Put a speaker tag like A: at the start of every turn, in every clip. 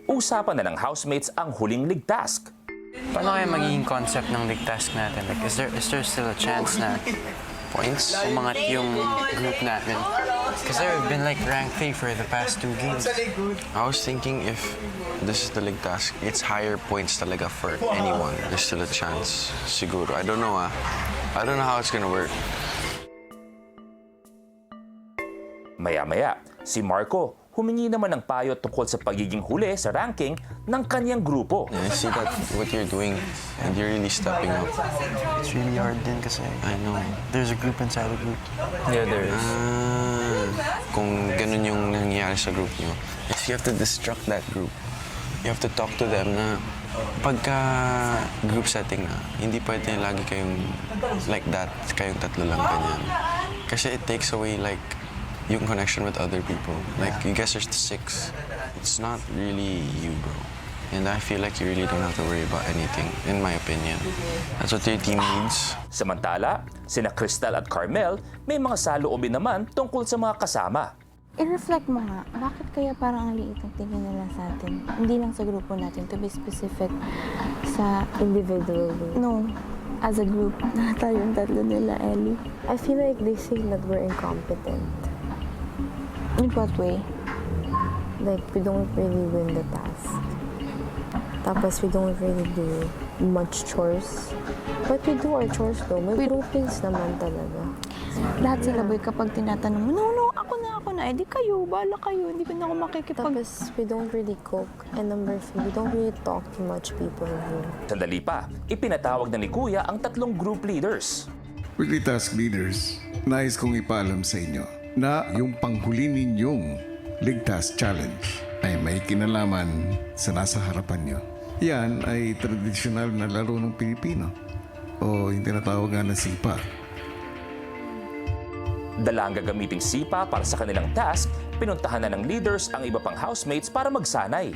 A: usapan na ng housemates ang huling league task.
B: Paano kaya magiging concept ng league task natin? Like, is there still a chance na points umangat yung group natin? Kasi we've been like rank 3 for the past 2 games.
C: I was thinking if this is the league task, it's higher points talaga for anyone. There's still a chance, siguro. I don't know I don't know how it's gonna work.
A: Maya-maya, si Marco humingi naman ng payo tungkol sa pagiging huli sa ranking ng kanyang grupo.
C: And I see that what you're doing, and you're really stepping up.
B: It's really hard din kasi
C: I know.
B: there's a group inside a group. Yeah, there is.
C: Kung ganun yung nangyayari sa group nyo, is you have to destruct that group. You have to talk to them na pagka group setting na, hindi pwede lagi kayong like that, kayong tatlo lang ganyan. Kasi it takes away like yung connection with other people. Like, you guys are 6. It's not really you, bro. And I feel like you really don't have to worry about anything, in my opinion. That's what your team needs.
A: Samantala, sina Crystal at Carmel may mga saloobin naman tungkol sa mga kasama.
D: I-reflect mo nga, bakit kaya parang ang liit ang tingin nila sa atin? Hindi lang sa grupo natin, to be specific sa individual group. No, as a group, na tayong tatlo nila, Ellie.
E: I feel like they say that we're incompetent.
D: In what way?
E: Like, we don't really win the task. Tapos, we don't really do much chores. But we do our chores though. May groupings naman talaga.
D: Lahat sila, boy, kapag tinatanong mo, no, ako na, edi kayo, bala kayo, hindi ko na ako makikipag...
E: Tapos, we don't really cook. And number 3, we don't really talk to much people here.
A: Sandali pa, ipinatawag na ni Kuya ang tatlong group leaders.
F: Weekly task leaders, nais kong ipaalam sa inyo na yung panghuli ninyong League Task Challenge ay may kinalaman sa nasa harapan nyo. Yan ay tradisyonal na laro ng Pilipino o yung tinatawag nga na sipa.
A: Dala ang gagamiting sipa para sa kanilang task, pinuntahan na ng leaders ang iba pang housemates para magsanay.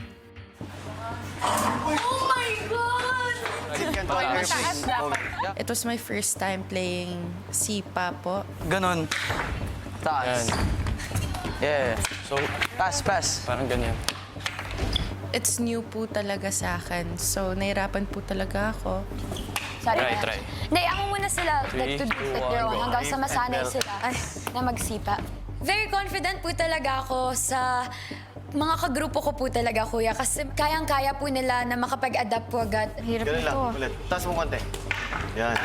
G: It was my first time playing sipa po.
B: Ganon. Taas. Yeah. So, pass. Parang ganyan.
G: It's new po talaga sa akin. So, nahirapan po talaga ako.
H: Sorry.
B: Try.
H: Hindi, ako muna sila like, to do it their own hanggang sa masanay sila na magsipa. Very confident po talaga ako sa mga kagrupo ko po talaga, kuya. Kasi kayang-kaya po nila na makapag-adapt po agad. Hirap
I: Ganun lang,
H: nito.
I: ulit. Taas mo konti. Yan.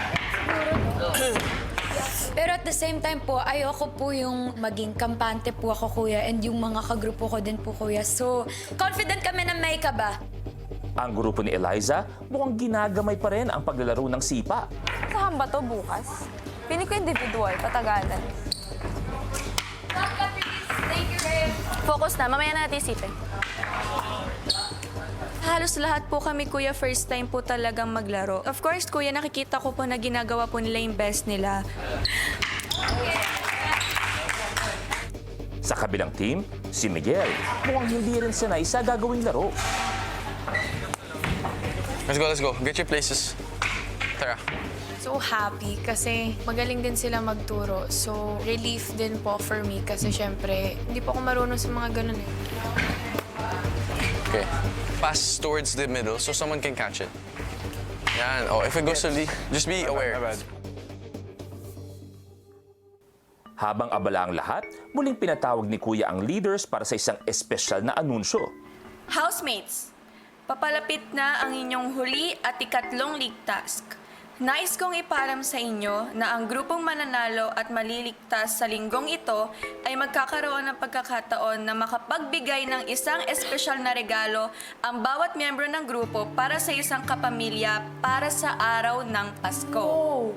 H: Pero at the same time po, ayoko po yung maging kampante po ako, kuya. And yung mga kagrupo ko din po, kuya. So, confident kami na may ka ba?
A: Ang grupo ni Eliza mukhang ginagamay pa rin ang paglalaro ng sipa.
D: Saan ba to bukas? Pili ko individual, patagalan. Focus na, mamaya na natin isipin.
J: Halos lahat po kami, kuya, first time po talagang maglaro. Of course, kuya, nakikita ko po na ginagawa po nila yung best nila.
A: Sa kabilang team, si Miguel mukhang hindi rin sanay sa gagawing laro.
C: Let's go. Get your places. Tara.
J: So happy kasi magaling din sila magturo. So relief din po for me kasi syempre hindi po ako marunong sa mga ganun eh.
C: Okay. Pass towards the middle so someone can catch it. Yan. Oh, if it goes to Lee, just be aware.
A: Habang abala ang lahat, muling pinatawag ni Kuya ang leaders para sa isang espesyal na anunsyo.
J: Housemates, papalapit na ang inyong huli at ikatlong league task. Nais kong ipaalam sa inyo na ang grupong mananalo at maliligtas sa linggong ito ay magkakaroon ng pagkakataon na makapagbigay ng isang espesyal na regalo ang bawat miyembro ng grupo para sa isang kapamilya para sa araw ng Pasko.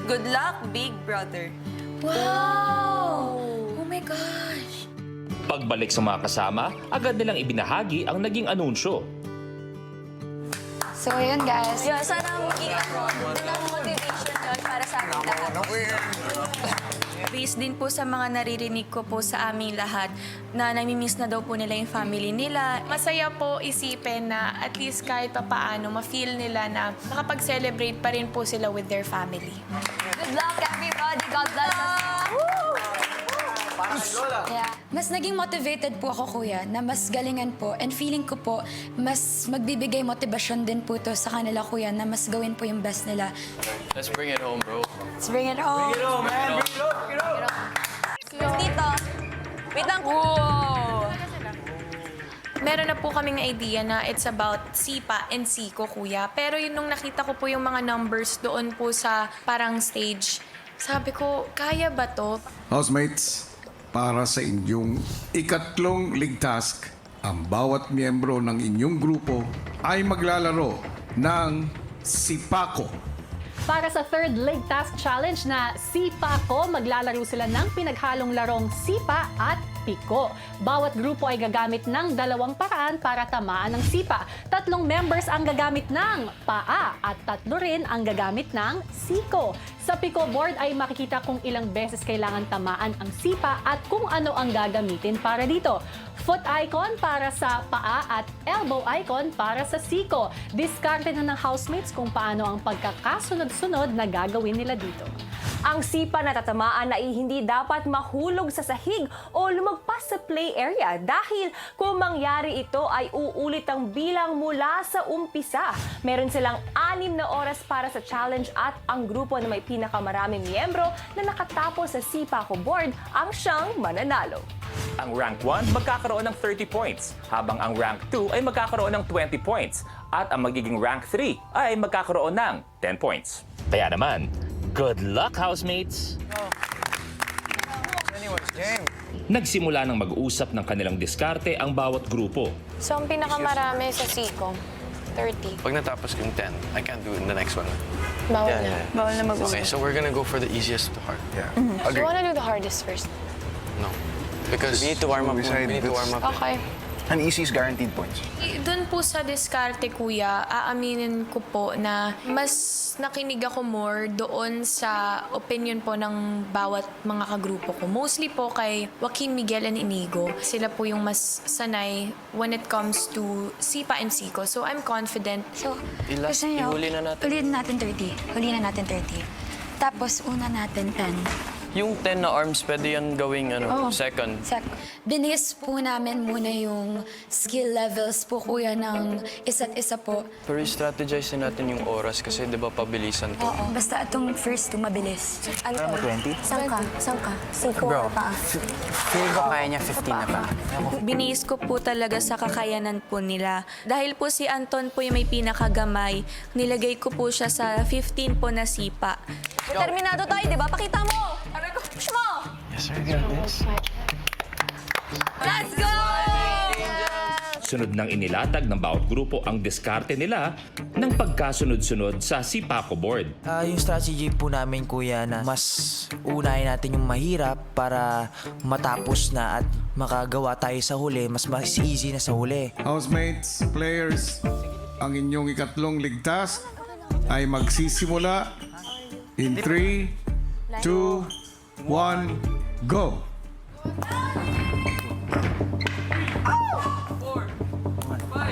J: Good luck, Big Brother!
H: Wow! Oh my gosh!
A: Pagbalik sa mga kasama, agad nilang ibinahagi ang naging anunsyo.
H: So, yun guys.
J: Yeah, sana maging motivation yun para sa aming lahat. Based din po sa mga naririnig ko po sa aming lahat na namimiss na daw po nila yung family nila.
K: Masaya po isipin na at least kahit pa paano ma-feel nila na nakapag-celebrate pa rin po sila with their family.
H: Good luck everybody. God bless us. Yeah. Mas naging motivated po ako, kuya, na mas galingan po. And feeling ko po, mas magbibigay motivasyon din po to sa kanila, kuya, na mas gawin po yung best nila.
B: Let's bring it home, bro.
H: Let's bring it home.
J: Dito. Wait lang. Whoa!
K: Meron na po kaming idea na it's about Sipa and Siko, kuya. Pero yun nung nakita ko po yung mga numbers doon po sa parang stage, sabi ko, kaya ba to?
F: Housemates, para sa inyong ikatlong league task, ang bawat miyembro ng inyong grupo ay maglalaro ng Sipako.
L: Para sa third leg task challenge na Sipa Ko, maglalaro sila ng pinaghalong larong Sipa at Piko. Bawat grupo ay gagamit ng dalawang paraan para tamaan ng sipa. 3 members ang gagamit ng paa at 3 rin ang gagamit ng siko. Sa Piko board ay makikita kung ilang beses kailangan tamaan ang sipa at kung ano ang gagamitin para dito. Foot icon para sa paa at elbow icon para sa siko. Diskarte na ng housemates kung paano ang pagkakasunod-sunod na gagawin nila dito.
M: Ang sipa na tatamaan ay hindi dapat mahulog sa sahig o lumagpas sa play area dahil kung mangyari ito ay uulit ang bilang mula sa umpisa. Meron silang 6 na oras para sa challenge at ang grupo na may pinakamaraming miyembro na nakatapos sa sipa ko board ang siyang mananalo.
A: Ang rank 1 magkakaroon ng 30 points, habang ang rank 2 ay magkakaroon ng 20 points, at ang magiging rank 3 ay magkakaroon ng 10 points. Kaya naman, good luck, housemates! Nagsimula ng mag-usap ng kanilang diskarte ang bawat grupo.
E: So, ang pinakamarami sa Siko, 30.
C: Pag natapos ko yung 10, I can't do the next one.
E: Bawal na.
J: Bawal na mag-usap.
C: Okay, so we're gonna go for the easiest to hard. Yeah.
E: Do you wanna do the hardest first?
C: No. Because we need to warm up. We need to warm up.
E: Okay.
I: An easy is guaranteed points.
K: Doon po sa diskarte, kuya, aaminin ko po na mas nakinig ako more doon sa opinion po ng bawat mga kagrupo ko. Mostly po kay Joaquin, Miguel, and Inigo. Sila po yung mas sanay when it comes to Sipa and Siko. So I'm confident.
H: So, gusto nyo,
B: ihuli na natin.
H: Huliin natin 30. Huliin na natin 30. Tapos, una natin 10.
B: Yung 10 na arms, pwede yan gawing second.
H: Binis po namin muna yung skill levels po, kuya, ng isa't isa po.
B: Pero i-strategize din natin yung oras kasi di ba pabilisan to.
H: Oo, basta itong first to mabilis.
I: Ano 20?
E: Saan ka? Siko or paa?
B: Feel ko kaya niya 15 na pa.
J: Binis ko po talaga sa kakayanan po nila. Dahil po si Anton po yung may pinakagamay, nilagay ko po siya sa 15 po na sipa.
M: Determinado tayo, di ba? Pakita mo! Sabi ko, push mo!
C: Yes, sir. I got this.
M: Let's go!
A: Sunod nang inilatag ng bawat grupo ang diskarte nila ng pagkasunod-sunod sa Sipako board.
N: Yung strategy po namin, kuya, na mas unahin natin yung mahirap para matapos na at makagawa tayo sa huli, mas easy na sa huli.
F: Housemates, players, ang inyong ikatlong league task ay magsisimula in 3, 2, 1, go!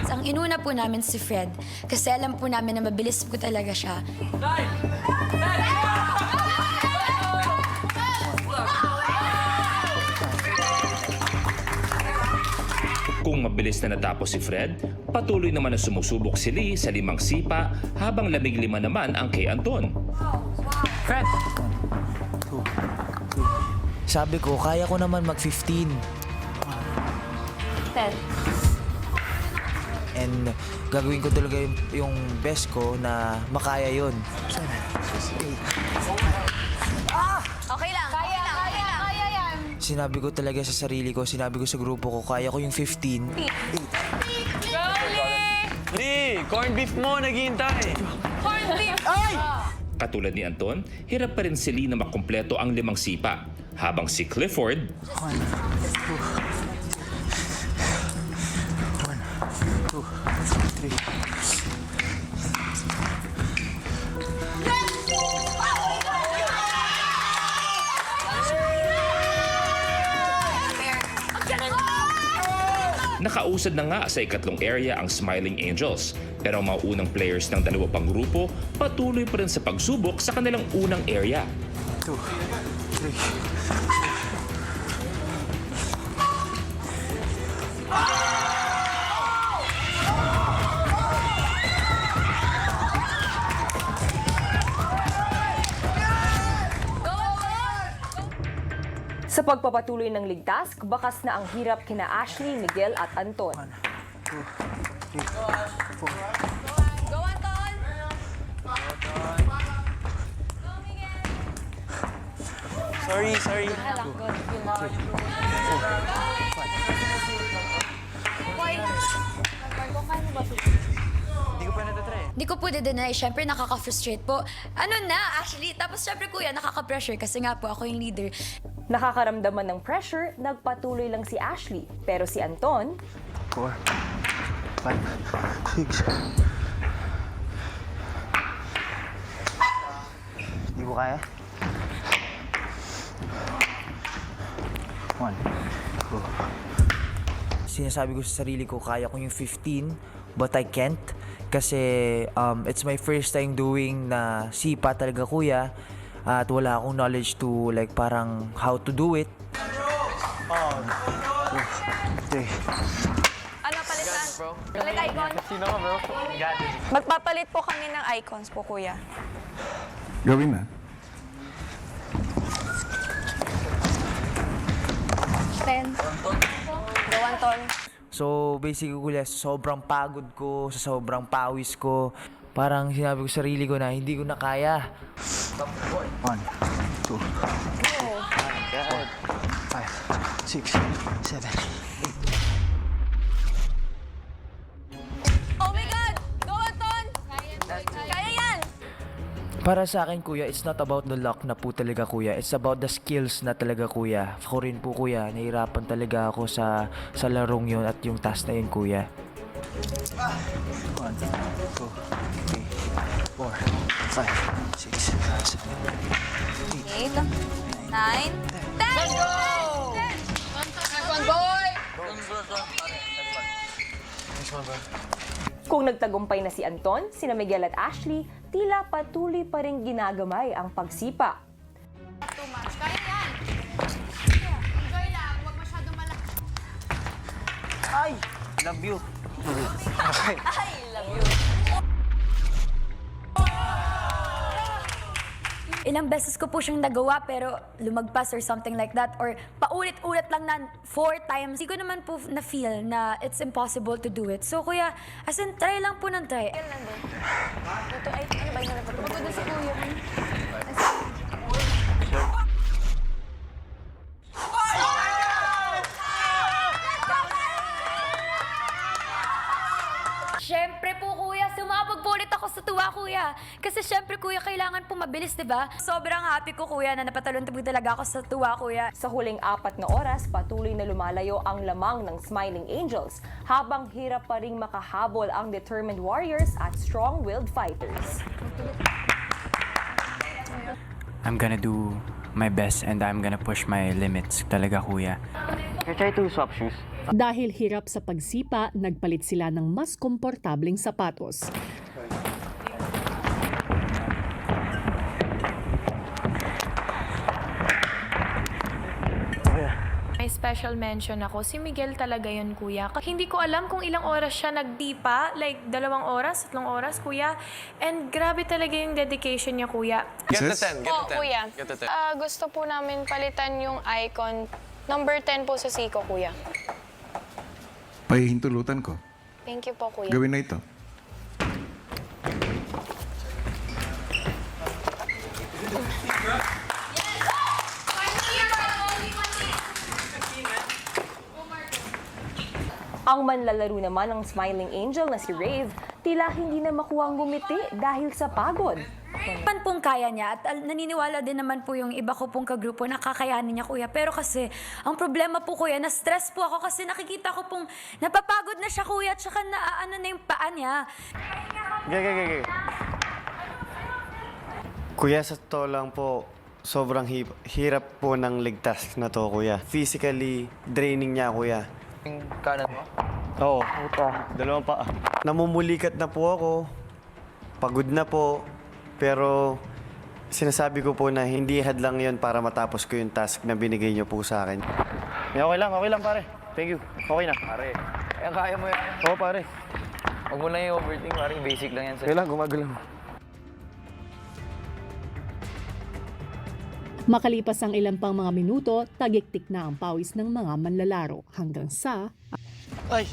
H: Ang inuna po namin si Fred kasi alam po namin na mabilis po talaga siya.
A: Kung mabilis na natapos si Fred, patuloy naman na sumusubok si Lee sa 5 sipa habang 15 naman ang kay Anton.
N: Fred! Sabi ko, kaya ko naman mag-15.
E: 10.
N: And gagawin ko talaga yung best ko na makaya yun.
M: Okay lang. Kaya yan.
N: Sinabi ko talaga sa sarili ko, sinabi ko sa grupo ko, kaya ko yung 15.
B: Lee! Corned beef mo, naghihintay!
M: Corned beef!
A: Katulad ni Anton, hirap pa rin si Lee na makumpleto ang 5 sipa, habang si Clifford nakausad na nga sa ikatlong area ang Smiling Angels. Pero ang mga unang players ng 2 pang grupo patuloy pa rin sa pagsubok sa kanilang unang area.
N: 2, 3,
M: Sa pagpapatuloy ng league task, bakas na ang hirap kina Ashley, Miguel at Anton.
J: Go, Anton!
N: Sorry.
H: Hindi ko po deny. Siyempre, nakaka-frustrate po. Ano na, Ashley? Tapos siyempre, kuya, nakaka-pressure kasi nga po ako yung leader.
M: Nakakaramdaman ng pressure, nagpatuloy lang si Ashley. Pero si Anton,
I: 4, 5, 6. Hindi ko kaya. 1, 2.
N: Sinasabi ko sa sarili ko, kaya ko yung 15, but I can't. Kasi it's my first time doing na sipa talaga, kuya. At wala akong knowledge to like parang how to do it.
J: Ano palitan? Palit icon.
I: Sino ka, bro?
J: Magpapalit po kami ng icons po, kuya.
F: Gawin na.
J: 10. Go, Anton.
N: So basically, kuya, sa sobrang pagod ko, sa sobrang pawis ko, parang sinabi ko sa sarili ko na hindi ko na kaya.
I: 1, 2, 3, 4, 5, 6, 7, 8.
J: Oh my God! Go, Anton! Kaya yan!
N: Para sa akin, kuya, it's not about the luck na po talaga, kuya. It's about the skills na talaga, kuya. Ako rin po, kuya, nahirapan talaga ako sa larong yun at yung task na yun, kuya.
I: 1, 2, 3, 4, 5, 6, 7,
J: 8, 9, 10! Let's go! Next one, boy!
M: kung nagtagumpay na si Anton, sina Miguel at Ashley, tila patuloy pa rin ginagamay ang pagsipa.
J: Too much. Kaya yan! Enjoy lang. Huwag masyadong malaki.
I: Ay! Love you.
J: I love you.
H: Ilang beses ko po siyang nagawa pero lumagpas or something like that or paulit-ulit lang na 4 times. Hindi ko naman po na-feel na it's impossible to do it. So kuya, as in, try lang po ng try.
J: Dito, ay, ano ba yung nalapag? Pagod na si kuya.
H: Siyempre po kuya, sumabog po ulit ako sa tuwa kuya. Kasi siyempre kuya, kailangan po mabilis, di ba? Sobrang happy ko kuya na napatalon talaga ako sa tuwa kuya.
M: Sa huling 4 na oras, patuloy na lumalayo ang lamang ng Smiling Angels, habang hirap pa ring makahabol ang determined warriors at strong-willed fighters.
B: I'm gonna do my best and I'm gonna push my limits talaga, kuya.
I: Can you try to swap shoes?
L: Dahil hirap sa pagsipa, nagpalit sila ng mas komportableng sapatos.
K: May special mention ako. Si Miguel talaga yun, kuya. Hindi ko alam kung ilang oras siya nagdipa. Like, 2 oras, 3 oras, kuya. And grabe talaga yung dedication niya, kuya.
C: Get the 10, get the 10.
K: Kuya.
C: Get the 10.
K: Gusto po namin palitan yung icon. Number 10 po sa Siko, kuya.
F: Pahihintulutan ko.
K: Thank you po, kuya.
F: Gawin na ito.
M: Ang manlalaro naman ng Smiling Angel na si Rave, tila hindi na makuhang gumiti dahil sa pagod.
H: Pan pong kaya niya at naniniwala din naman po yung iba ko pong kagrupo na kakayanin niya kuya. Pero kasi, ang problema po kuya, na-stress po ako kasi nakikita ko pong napapagod na siya kuya at saka naaano na yung paa niya.
O: Okay. Kuya, sa totoo lang po, sobrang hirap po ng leg task na to, kuya. Physically draining niya, kuya.
I: Yung kanan mo?
O: Oo. 2 pa. Namumulikat na po ako. Pagod na po. Pero sinasabi ko po na hindi hadlang yon para matapos ko yung task na binigay niyo po sa akin.
I: Okay lang, pare. Thank you. Okay na. Pare, kaya kaya mo yan.
O: Oo, pare.
I: Huwag mo lang yung overthink, pare. Basic lang yan sa'yo.
O: Okay lang, gumagalaw.
L: Makalipas ang ilang pang mga minuto, tagiktik na ang pawis ng mga manlalaro hanggang sa...
I: Ay!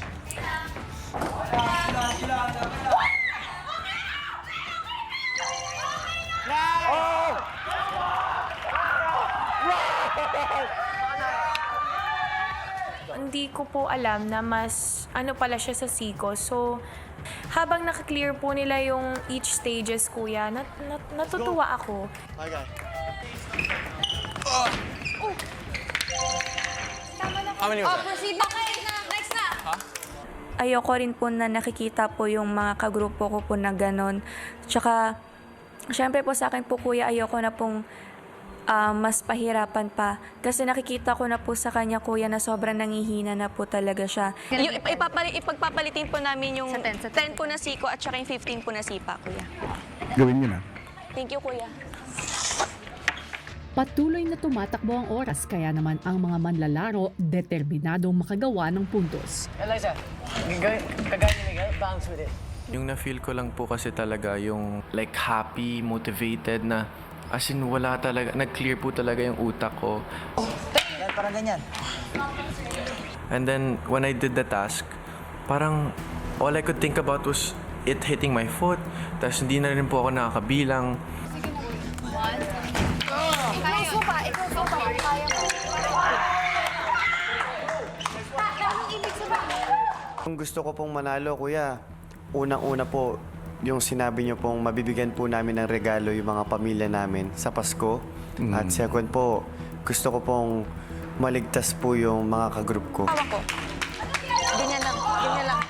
K: Hindi ko po alam na mas ano pala siya sa Siko. So, habang nakaklear po nila yung each stages, kuya, natutuwa ako.
I: Okay.
H: Proceed. Okay, next na.
J: Ayoko rin po na nakikita po yung mga kagrupo ko po na ganon. Tsaka, syempre po sa akin po kuya, ayoko na pong mas pahirapan pa. Kasi nakikita ko na po sa kanya kuya na sobrang nangihina na po talaga siya. Ipagpapalitin po namin yung 10 po na Siko at saka yung 15 po na Sipa, kuya.
F: Gawin niyo na.
J: Thank you, kuya.
L: Patuloy na tumatakbo ang oras kaya naman ang mga manlalaro determinadong makagawa ng puntos.
I: Eliza, kagaya ni Miguel, bounce with it.
C: Yung na-feel ko lang po kasi talaga yung like happy, motivated na as in wala talaga, nag-clear po talaga yung utak ko.
I: Parang ganyan.
C: And then when I did the task, parang all I could think about was it hitting my foot. Tapos hindi na rin po ako nakakabilang.
O: Kung gusto ko pong manalo, kuya, unang-una po, yung sinabi niyo pong mabibigyan po namin ng regalo yung mga pamilya namin sa Pasko. At second po, gusto ko pong maligtas po yung mga kagroup ko.
J: Hawak ko. Ganyan lang. Ganyan lang.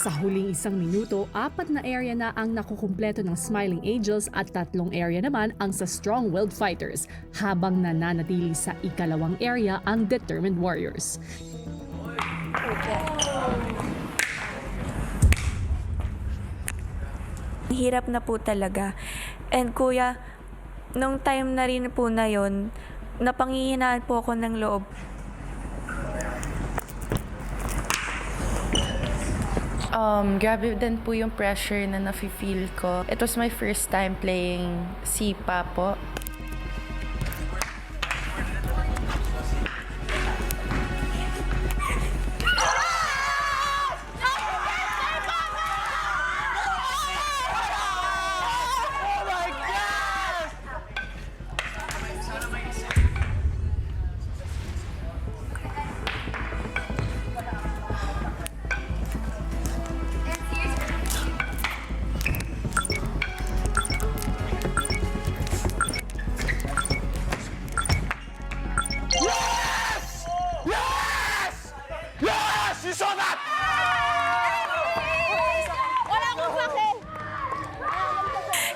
L: Sa huling 1 minuto, 4 na area na ang nakukumpleto ng Smiling Angels at 3 area naman ang sa Strong-Willed Fighters, habang nananatili sa ikalawang area ang Determined Warriors.
J: Hirap na po talaga. And kuya, nung time na rin po na yon, napanghihinaan po ako ng loob.
G: Grabe din po yung pressure na nafe-feel ko. It was my first time playing Sipa po.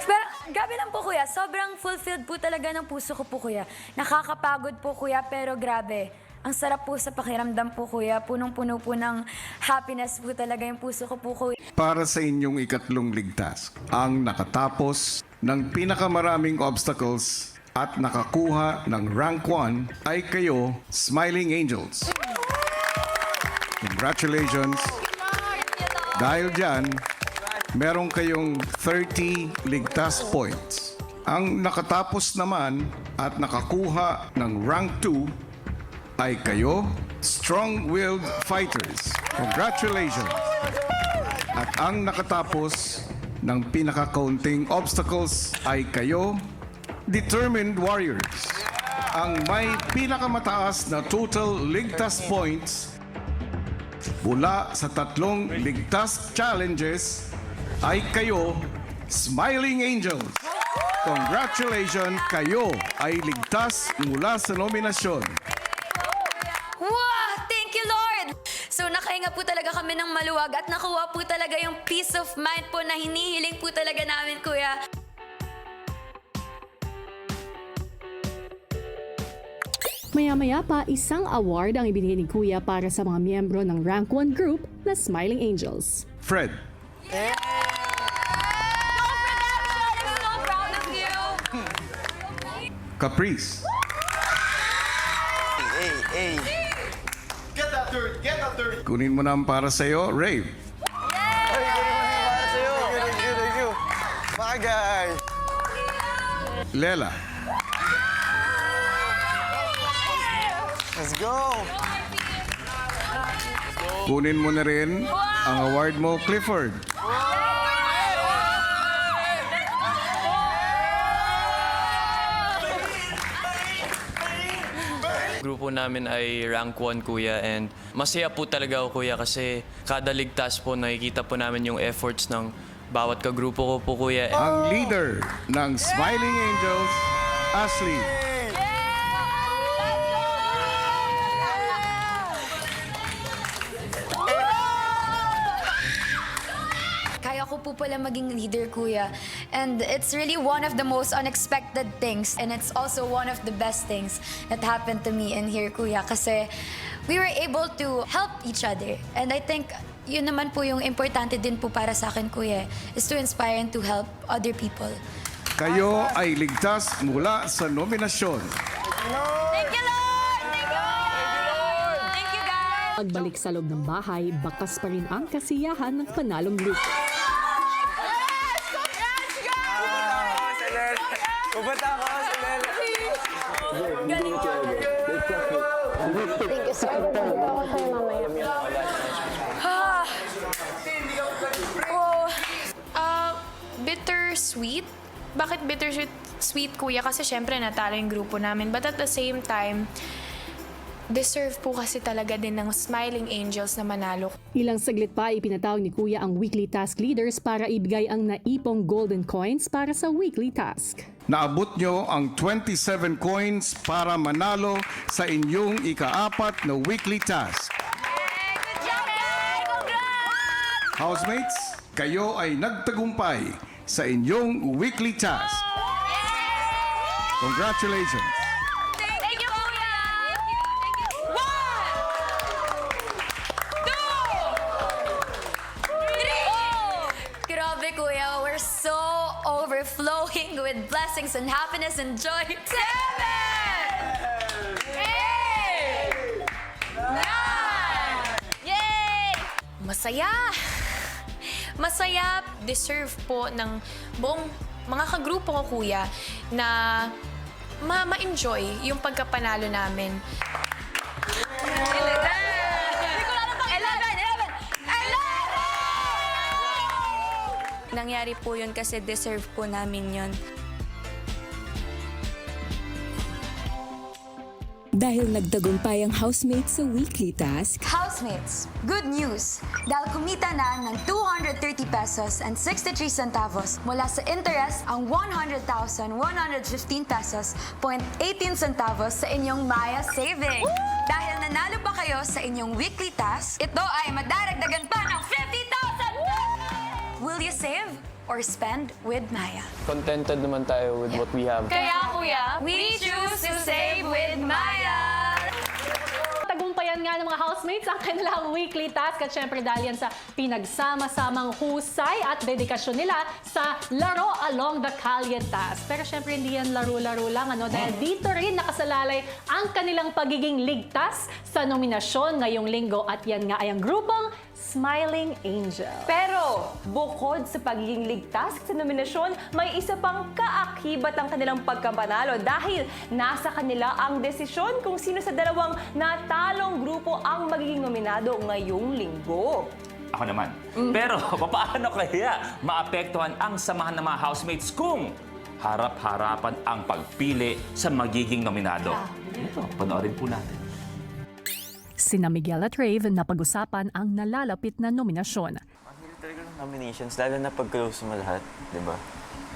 H: Pero grabe lang po kuya, sobrang fulfilled po talaga ng puso ko po kuya. Nakakapagod po kuya, pero grabe. Ang sarap po sa pakiramdam po kuya. Punong-puno po ng happiness po talaga yung puso ko po kuya.
F: Para sa inyong ikatlong ligtas, ang nakatapos ng pinakamaraming obstacles at nakakuha ng rank 1 ay kayo, Smiling Angels. Congratulations! Dahil dyan, meron kayong 30 ligtas points. Ang nakatapos naman at nakakuha ng rank 2 ay kayo, Strong-Willed Fighters. Congratulations! At ang nakatapos ng pinaka-counting obstacles ay kayo, Determined Warriors. Ang may pinakamataas na total ligtas points mula sa 3 ligtas challenges ay kayo, Smiling Angels. Congratulations, kayo ay ligtas mula sa nominasyon.
H: Wow! Thank you, Lord! So nakahinga po talaga kami ng maluwag at nakuha po talaga yung peace of mind po na hinihiling po talaga namin, kuya.
L: Maya-maya pa, isang award ang ibinigay ni Kuya para sa mga miyembro ng Rank 1 group na Smiling Angels.
F: Fred.
H: So proud of you!
F: Caprice.
I: Hey. Get that third.
F: Kunin mo na ang para sa'yo, Rave.
I: Para sa'yo.
O: Bagay!
F: Lela,
O: Let's go!
F: kunin mo na rin ang award mo, Clifford.
P: Grupo namin ay rank 1, kuya, and masaya po talaga ako, kuya, kasi kada ligtas po nakikita po namin yung efforts ng bawat kagrupo ko po, kuya.
F: Ang leader ng Smiling Angels, Ashley.
H: Kaya ko po pala maging leader, kuya. And it's really one of the most unexpected things. And it's also one of the best things that happened to me in here, kuya. Kasi we were able to help each other. And I think yun naman po yung importante din po para sa akin, kuya, is to inspire and to help other people.
F: Kayo ay ligtas mula sa nominasyon.
H: Thank you, Lord! Thank you, Lord! Thank you, guys!
L: Pagbalik sa loob ng bahay, bakas pa rin ang kasiyahan ng panalong grupo.
O: Pupunta ako sa Lela.
E: Thank you, sir. Pupunta ako sa'yo mamaya.
K: Bittersweet. Bakit bittersweet, sweet, kuya? Kasi syempre natalo yung grupo namin. But at the same time, deserve po kasi talaga din ng Smiling Angels na manalo.
L: Ilang saglit pa ipinatawag ni Kuya ang weekly task leaders para ibigay ang naipong golden coins para sa weekly task.
F: Naabot nyo ang 27 coins para manalo sa inyong ika-4 na weekly task. Housemates, kayo ay nagtagumpay sa inyong weekly task. Congratulations!
H: Thank you, kuya! Grabe, kuya. We're so overflowing with blessings and happiness and joy. 7! 8! 9! Yay!
K: Masaya! Masaya, deserve po ng buong mga kagrupo ko, kuya, na ma-enjoy yung pagkapanalo namin.
H: 11!
J: Nangyari po yun kasi deserve po namin yun.
Q: Dahil nagtagumpay ang housemates sa weekly task,
H: Housemates, good news! Dahil kumita na ng 230 pesos and 63 centavos mula sa interest ang 100,115 pesos point 18 centavos sa inyong Maya Savings. Dahil nanalo pa kayo sa inyong weekly task, ito ay madaragdagan pa ng 50,000! Will you save or spend with Maya?
P: Contented naman tayo with what we have.
H: Kaya kuya, we choose to save with Maya!
L: Tagumpayan nga ng mga housemates ang kanilang weekly task at syempre dahil yan sa pinagsama-samang husay at dedikasyon nila sa laro along the Kalye task. Pero syempre hindi yan laro-laro lang, dahil dito rin nakasalalay ang kanilang pagiging ligtas sa nominasyon ngayong linggo at yan nga ay ang grupong Smiling Angel.
M: Pero bukod sa pagiging ligtas sa nominasyon, may isa pang kaakibat ang kanilang pagkapanalo dahil nasa kanila ang desisyon kung sino sa dalawang natalong grupo ang magiging nominado ngayong linggo.
A: Ako naman. Pero paano kaya maapektuhan ang samahan ng mga housemates kung harap-harapan ang pagpili sa magiging nominado? Ito, panoorin po natin.
L: Sina Miguel at Rave na pag-usapan ang nalalapit na nominasyon.
C: Nominations, lalo na pag-close mo lahat, di ba?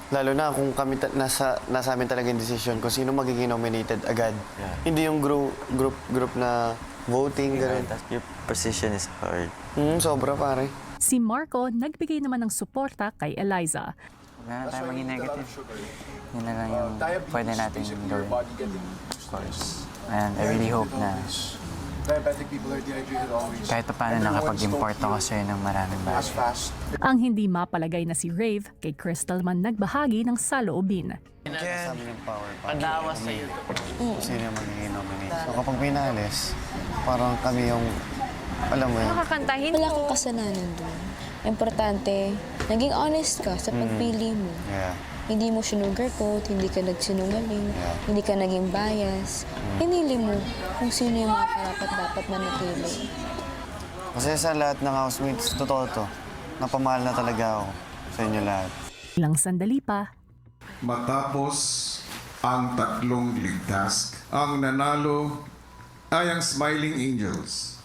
O: Lalo na kung kami nasa amin talaga yung decision kung sino magiging nominated agad.
C: Yeah.
O: Hindi yung group na voting, gano'n.
C: Your position is hard.
O: Sobra, pare.
L: Si Marco nagbigay naman ng suporta kay Eliza.
B: Huwag na tayo maging negative. Yun na lang yung pwede natin gawin. Of course. And I really hope na kahit pa paano nakapag-import ako sa'yo ng maraming bagay.
L: Ang hindi mapalagay na si Rave, kay Crystal man nagbahagi ng saloobin.
O: Sabi ng power pa.
P: Padawas sa'yo.
O: Kung sino yung magiging nominate. So kapag pinalis, parang kami yung, alam mo yun.
E: Wala kang kasalanan doon. Importante, naging honest ka sa pagpili mo.
C: Yeah.
E: Hindi mo sinugarcoat, hindi ka nagsinungaling, hindi ka naging bias. Pinili mo kung sino yung mga karapat-dapat na napili.
O: Kasi sa lahat ng housemates, totoo to. Napamahal na talaga ako sa inyo lahat.
L: Ilang sandali pa,
F: Matapos ang tatlong league task, ang nanalo ay ang Smiling Angels.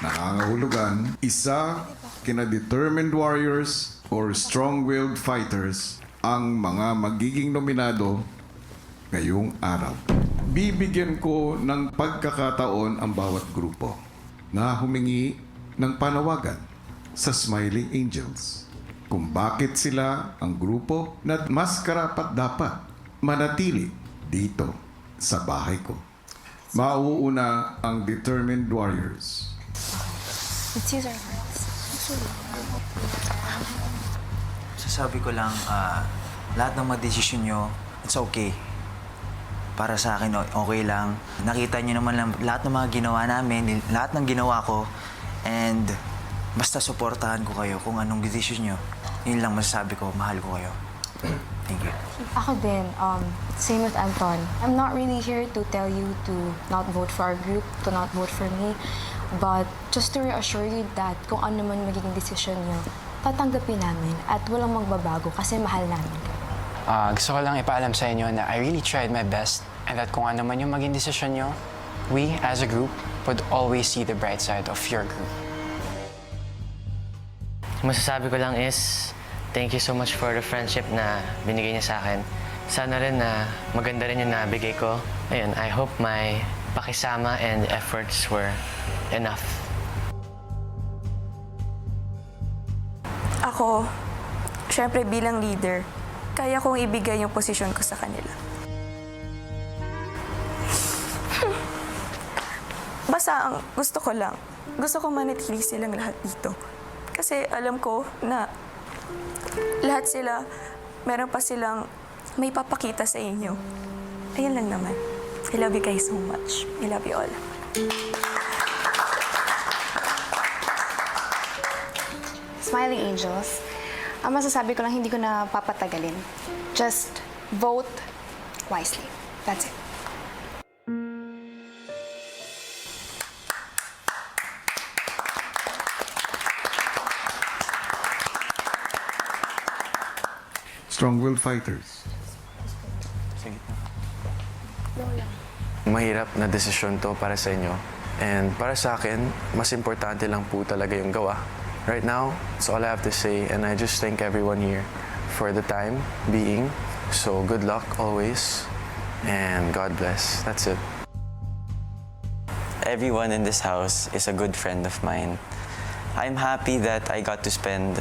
F: Nangangahulugan, isa kina Determined Warriors or Strong-Willed Fighters ang mga magiging nominado ngayong araw. Bibigyan ko ng pagkakataon ang bawat grupo na humingi ng panawagan sa Smiling Angels kung bakit sila ang grupo na mas karapat-dapat manatili dito sa bahay ko. Mauuna ang Determined Warriors.
E: Let's use our hearts.
N: Sasabi ko lang, lahat ng mga desisyon nyo, it's okay. Para sa akin, okay lang. Nakita nyo naman lang lahat ng mga ginawa namin, lahat ng ginawa ko, and basta suportahan ko kayo kung anong desisyon nyo. Yun lang masasabi ko, mahal ko kayo. Thank you.
E: Ako din, same with Anton. I'm not really here to tell you to not vote for our group, to not vote for me. But just to reassure you that kung ano man magiging desisyon niyo, tatanggapin namin at walang magbabago kasi mahal namin kayo.
B: Gusto ko lang ipaalam sa inyo na I really tried my best and that kung ano man yung maging desisyon nyo, we as a group would always see the bright side of your group.
R: Masasabi ko lang is, thank you so much for the friendship na binigay niya sa akin. Sana rin na maganda rin yung nabigay ko. Ayun, I hope my pakisama and efforts were enough.
J: Ako, syempre bilang leader, kaya kong ibigay yung posisyon ko sa kanila. Basta ang gusto ko manatili silang lahat dito. Kasi alam ko na lahat sila, meron pa silang may papakita sa inyo. Ayun lang naman. I love you guys so much. I love you all.
S: Smiling Angels, ang masasabi ko lang, hindi ko na papatagalin. Just vote wisely. That's it.
F: Strong-Willed Fighters.
C: Mahirap na desisyon to para sa inyo. And para sa akin, mas importante lang po talaga yung gawa. Right now, that's all I have to say. And I just thank everyone here for the time being. So good luck always. And God bless. That's it.
T: Everyone in this house is a good friend of mine. I'm happy that I got to spend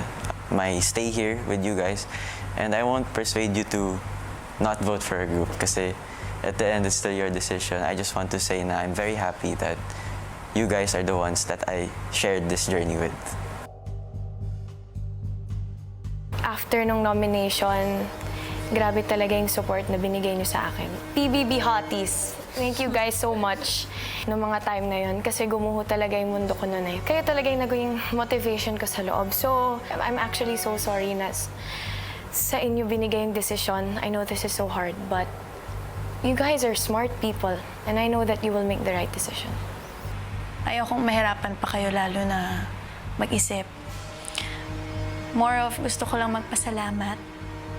T: my stay here with you guys. And I won't persuade you to not vote for a group kasi at the end, it's still your decision. I just want to say na I'm very happy that you guys are the ones that I shared this journey with.
K: After nung nomination, grabe talaga yung support na binigay niyo sa akin. PBB Hotties, thank you guys so much noong mga time na yun kasi gumuho talaga yung mundo ko noon eh. Kaya talaga yung naging motivation ko sa loob. So, I'm actually so sorry na sa inyo binigay yung desisyon. I know this is so hard, but you guys are smart people and I know that you will make the right decision.
J: Ayokong mahirapan pa kayo lalo na mag-isip. More of gusto ko lang magpasalamat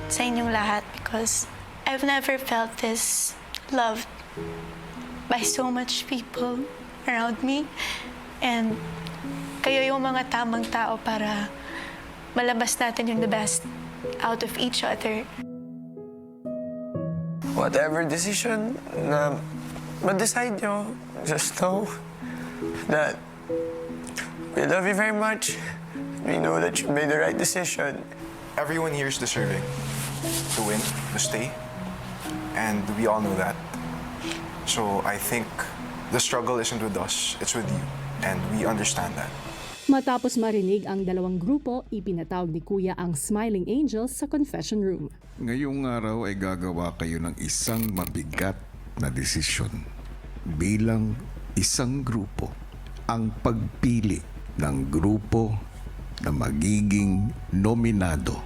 J: sa inyong lahat because I've never felt this loved by so much people around me. And kayo yung mga tamang tao para malabas natin yung the best out of each other.
C: Whatever decision na ma-decide nyo, just know that we love you very much. We know that you made the right decision.
U: Everyone here is deserving to win, to stay, and we all know that. So I think the struggle isn't with us, it's with you, and we understand that.
L: matapos marinig ang dalawang grupo, ipinatawag ni Kuya ang Smiling Angels sa confession room.
F: Ngayong araw ay gagawa kayo ng isang mabigat na desisyon. Bilang isang grupo, ang pagpili ng grupo na magiging nominado.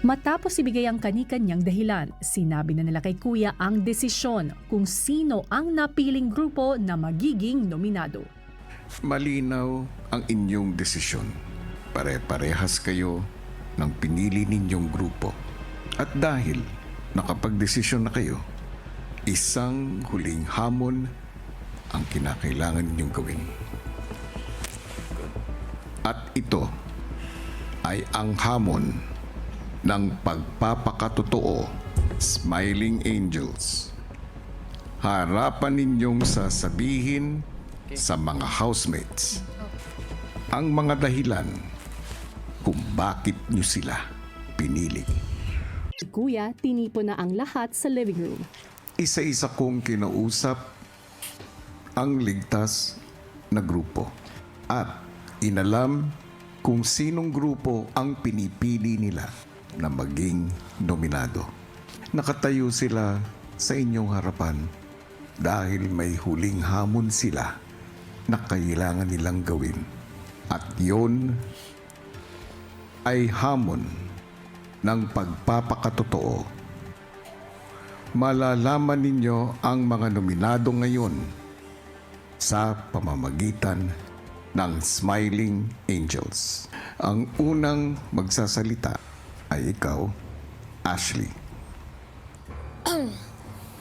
L: Matapos ibigay ang kani-kanyang dahilan, sinabi na nila kay Kuya ang desisyon kung sino ang napiling grupo na magiging nominado.
F: Malinaw ang inyong desisyon. Pare-parehas kayo ng pinili ninyong grupo. At dahil nakapag-desisyon na kayo, isang huling hamon ang kinakailangan ninyong gawin. At ito ay ang hamon ng pagpapakatotoo, Smiling Angels. Harapan ninyong sasabihin sa mga housemates ang mga dahilan kung bakit nyo sila pinili.
L: Si Kuya, tinipo na ang lahat sa living room.
F: Isa-isa kong kinausap ang ligtas na grupo at inalam kung sinong grupo ang pinipili nila na maging nominado. Nakatayo sila sa inyong harapan dahil may huling hamon sila na kailangan nilang gawin. At yon ay hamon ng pagpapakatotoo. Malalaman ninyo ang mga nominado ngayon sa pamamagitan ng Smiling Angels. Ang unang magsasalita ay ikaw, Ashley.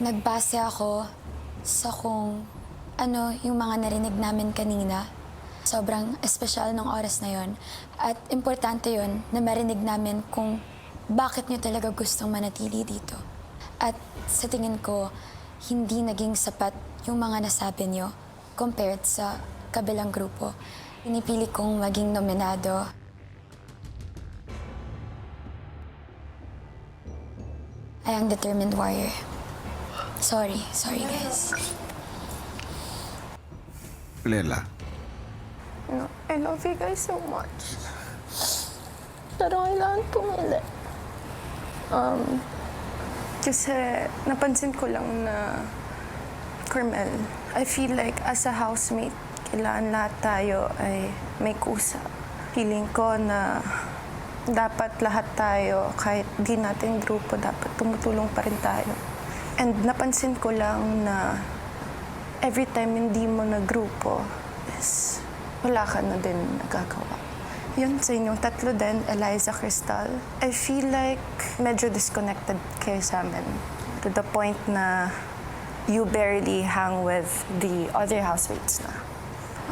H: Nagbase ako sa kung ano yung mga narinig namin kanina. Sobrang espesyal ng oras na yon. At importante yon na marinig namin kung bakit nyo talaga gustong manatili dito. At sa tingin ko, hindi naging sapat yung mga nasabi nyo compared sa kabilang grupo. Pinipili kong maging nominado. I am determined warrior. Sorry guys.
F: Lela.
J: No, I love you guys so much. Pero kailangan pumili. Kasi napansin ko lang na, Carmel, I feel like as a housemate, kailangan lahat tayo ay may kusa. Feeling ko na dapat lahat tayo, kahit di natin grupo, dapat tumutulong pa rin tayo. And napansin ko lang na every time hindi mo na grupo, is wala ka na din nagagawa. Yun sa inyong tatlo din, Eliza, Crystal, I feel like medyo disconnected kayo sa amin. To the point na you barely hang with the other housemates na.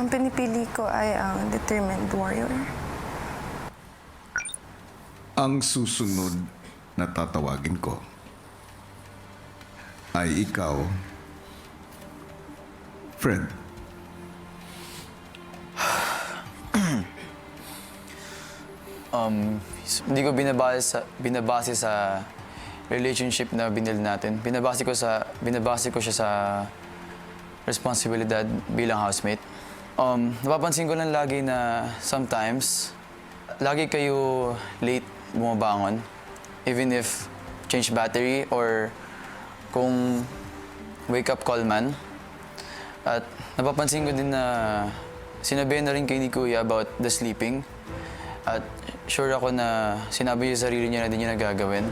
J: Ang pinipili ko ay ang determined warrior.
F: Ang susunod na tatawagin ko ay ikaw, Fred.
D: Hindi ko binabase sa relationship na binil natin. Binabase ko siya sa responsibilidad bilang housemate. Napapansin ko lang lagi na sometimes, lagi kayo late bumabangon. Even if change battery or kung wake up call man. At napapansin ko din na sinabihan na rin kay ni Kuya about the sleeping. At sure ako na sinabi niya sa sarili niya na hindi niya nagagawin.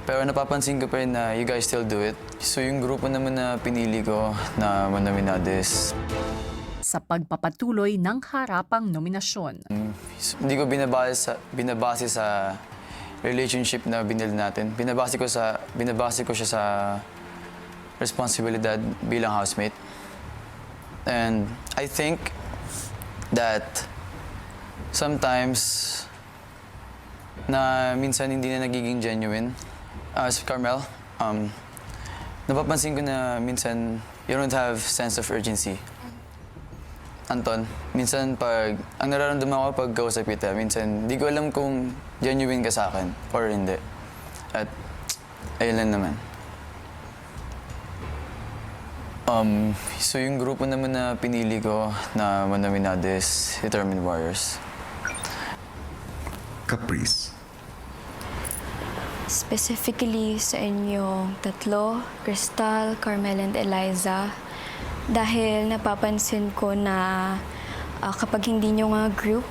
D: Pero napapansin ko pa rin na you guys still do it. So yung grupo naman na pinili ko na manominades.
L: Sa pagpapatuloy ng harapang nominasyon.
D: Hindi ko binabase sa relationship na binil natin. Binabase ko siya sa responsibilidad bilang housemate. And I think that sometimes na minsan hindi na nagiging genuine. As Carmel, napapansin ko na minsan you don't have sense of urgency. Anton, minsan ang nararamdaman ko pag kausap kita, minsan di ko alam kung genuine ka sa akin or hindi. At ayun lang naman. So yung grupo naman na pinili ko na manominades, Determined Warriors.
F: Caprice.
E: Specifically sa inyong tatlo, Crystal, Carmel, and Eliza, dahil napapansin ko na kapag hindi nyo nga group,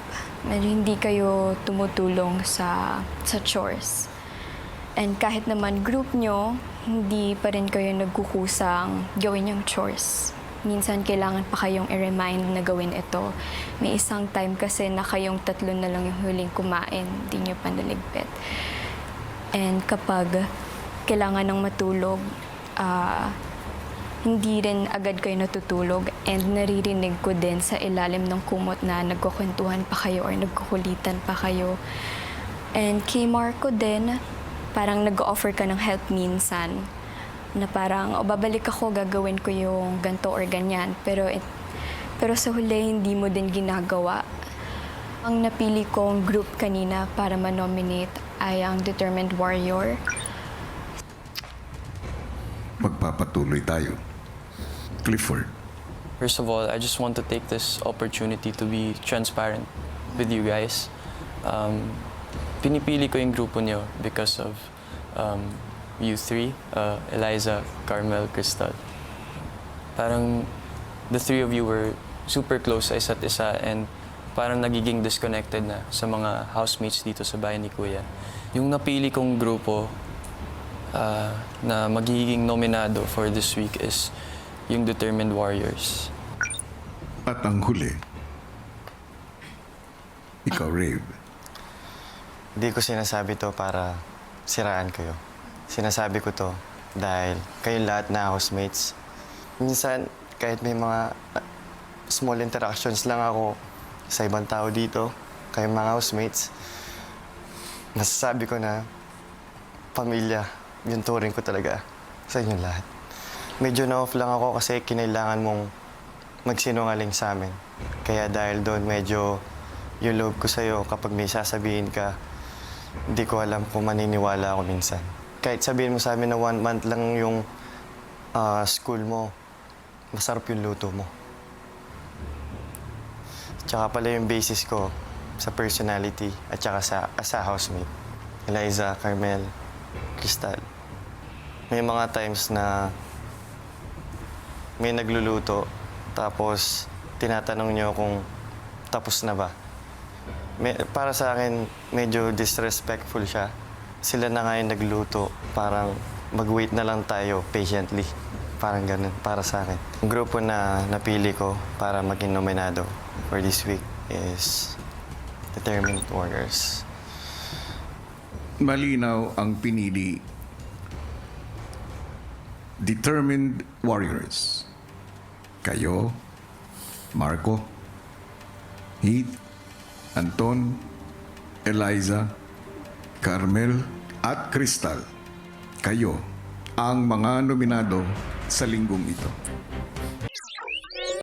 E: medyo hindi kayo tumutulong sa chores. And kahit naman group nyo, hindi pa rin kayo nagkukusang gawin yung chores. Minsan kailangan pa kayong i-remind na gawin ito. May isang time kasi na kayong tatlo na lang yung huling kumain, hindi nyo pa naligpit. And kapag kailangan ng matulog, hindi rin agad kayo natutulog. And naririnig ko din sa ilalim ng kumot na nagkukwentuhan pa kayo or nagkukulitan pa kayo. And kay Marco din, parang nag-offer ka ng help minsan. Na parang, babalik ako, gagawin ko yung ganto or ganyan. Pero sa huli, hindi mo din ginagawa. Ang napili kong group kanina para ma-nominate ay ang Determined Warrior.
F: Magpapatuloy tayo. Clifford.
P: First of all, I just want to take this opportunity to be transparent with you guys. Pinipili ko yung grupo niyo because of you three, Eliza, Carmel, Crystal. Parang the three of you were super close sa isa't isa and parang nagiging disconnected na sa mga housemates dito sa bahay ni Kuya. Yung napili kong grupo na magiging nominado for this week is yung Determined Warriors.
F: At ang huli, ikaw, Rave.
O: Hindi ko sinasabi to para siraan kayo. Sinasabi ko to dahil kayong lahat na housemates. Minsan, kahit may mga small interactions lang ako sa ibang tao dito, kayong mga housemates, nasasabi ko na pamilya, yung turing ko talaga sa inyong lahat. Medyo na-off lang ako kasi kinailangan mong magsinungaling sa amin. Kaya dahil doon, medyo yung loob ko sa'yo kapag may sasabihin ka, hindi ko alam kung maniniwala ako minsan. Kahit sabihin mo sa amin na 1 month lang yung school mo, masarap yung luto mo. Tsaka pala yung basis ko sa personality at tsaka sa housemate. Eliza, Carmel, Crystal. May mga times na may nagluluto tapos tinatanong niyo kung tapos na ba. Para sa akin, medyo disrespectful siya. Sila na nga yung nagluto. Parang mag-wait na lang tayo patiently. Parang ganun, para sa akin. Ang grupo na napili ko para maging nominado for this week is Determined Warriors.
F: Malinaw ang pinili. Determined Warriors. Kayo, Marco, Heath, Anton, Eliza, Carmel, at Crystal. Kayo ang mga nominado sa linggong ito.